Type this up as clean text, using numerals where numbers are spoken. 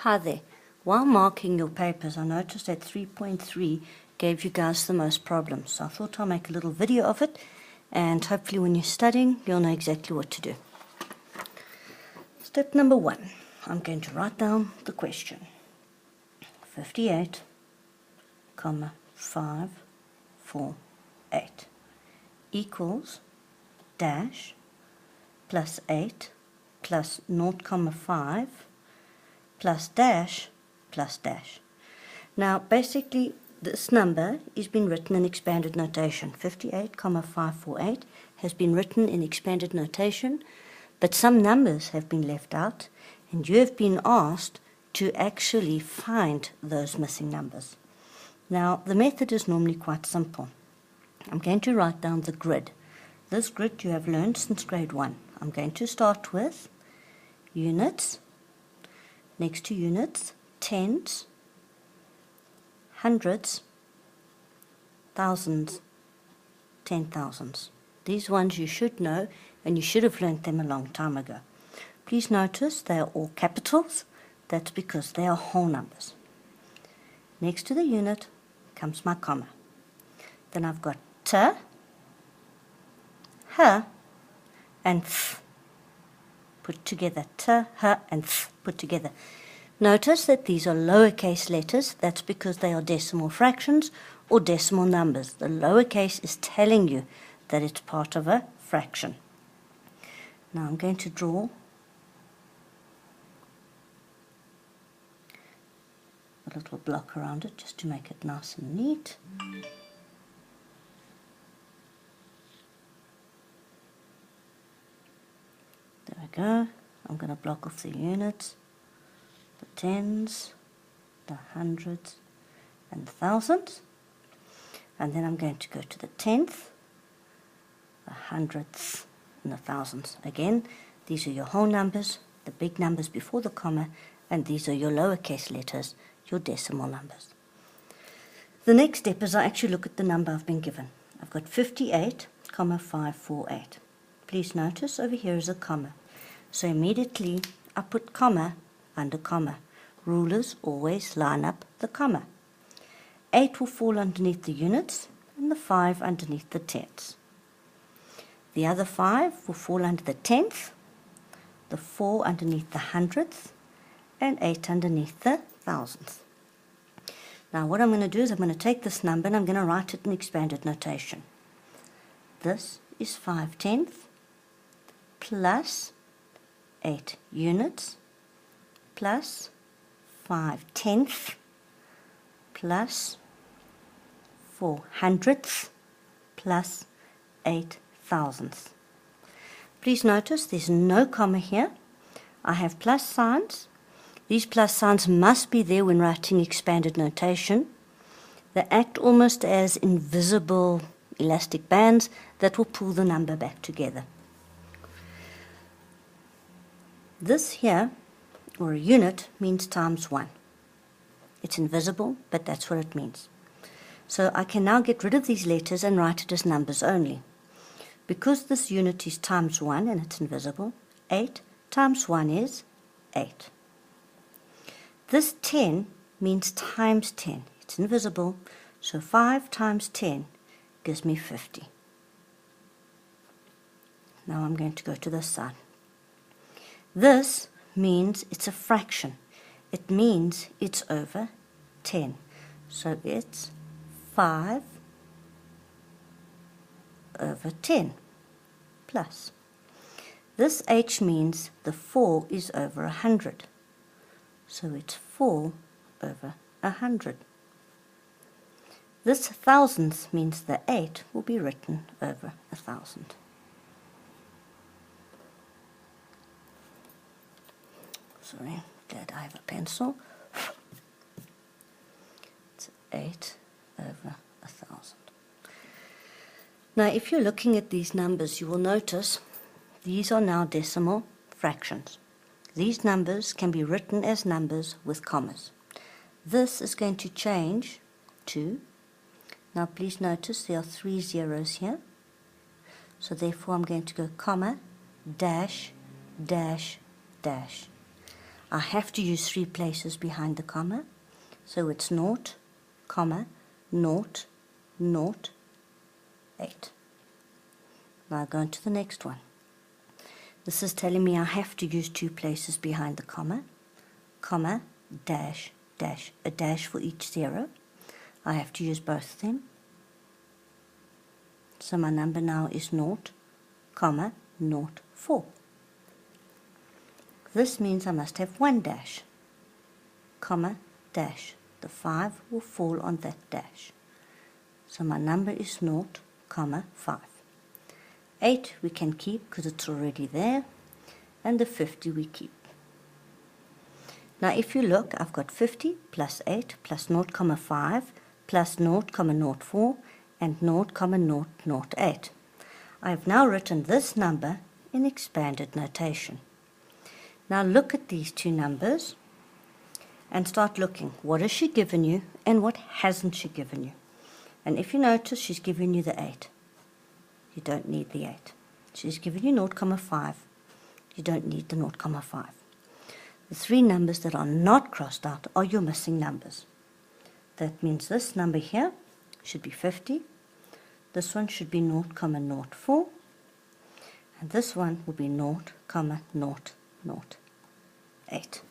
Hi there. While marking your papers, I noticed that 3.3 gave you guys the most problems. So I thought I'll make a little video of it, and hopefully when you're studying, you'll know exactly what to do. Step number 1. I'm going to write down the question. 58, 548 equals dash plus 8 plus 0,5 plus dash plus dash. Now basically this number is being written in expanded notation. 58,548 has been written in expanded notation, but some numbers have been left out and you have been asked to actually find those missing numbers. Now the method is normally quite simple. I'm going to write down the grid. This grid you have learned since grade 1. I'm going to start with units. Next to units, tens, hundreds, thousands, 10,000s. These ones you should know, and you should have learnt them a long time ago. Please notice they are all capitals. That's because they are whole numbers. Next to the unit comes my comma. Then I've got t, h, and th. Put together, t, h, and th, put together. Notice that these are lowercase letters. That's because they are decimal fractions or decimal numbers. The lowercase is telling you that it's part of a fraction. Now I'm going to draw a little block around it just to make it nice and neat. There we go. I'm going to block off the units, the tens, the hundreds, and the thousands. And then I'm going to go to the tenth, the hundredths, and the thousands. Again, these are your whole numbers, the big numbers before the comma, and these are your lowercase letters, your decimal numbers. The next step is I actually look at the number I've been given. I've got 58,548. Please notice over here is a comma. So immediately I put comma under comma. Rulers always line up the comma. 8 will fall underneath the units and the 5 underneath the tenths. The other 5 will fall under the tenth, the 4 underneath the hundredth, and 8 underneath the thousandth. Now what I'm going to do is I'm going to take this number and I'm going to write it in expanded notation. This is 5/10 plus 8 units plus 5/10 plus 400ths plus 8,000ths. Please notice there's no comma here. I have plus signs. These plus signs must be there when writing expanded notation. They act almost as invisible elastic bands that will pull the number back together. This here, or a unit, means times 1. It's invisible, but that's what it means. So I can now get rid of these letters and write it as numbers only. Because this unit is times 1 and it's invisible, 8 times 1 is 8. This 10 means times 10. It's invisible, so 5 times 10 gives me 50. Now I'm going to go to this side. This means it's a fraction. It means it's over 10. So it's 5 over 10 plus. This h means the 4 is over 100. So it's 4 over 100. This thousandth means the 8 will be written over 1,000. Sorry, glad I have a pencil. It's 8 over 1,000. Now if you're looking at these numbers, you will notice these are now decimal fractions. These numbers can be written as numbers with commas. This is going to change to, now please notice there are 3 zeros here. So therefore I'm going to go comma, dash, dash, dash. I have to use 3 places behind the comma. So it's 0, comma, 0, 0, 8. Now go on to the next one. This is telling me I have to use 2 places behind the comma, comma, dash, dash, a dash for each 0. I have to use both of them. So my number now is 0, comma, 0, 4. This means I must have 1 dash, comma, dash. The 5 will fall on that dash. So my number is 0, comma, 5. 8 we can keep because it's already there, and the 50 we keep. Now if you look, I've got 50 plus 8 plus 0, 5 plus 0, 4 and 0, 8. I have now written this number in expanded notation. Now look at these 2 numbers and start looking. What has she given you and what hasn't she given you? And if you notice, she's given you the 8. You don't need the 8. She's given you 0, 5. You don't need the 0, 5. The 3 numbers that are not crossed out are your missing numbers. That means this number here should be 50. This one should be 0, 4. And this one will be 0, 8.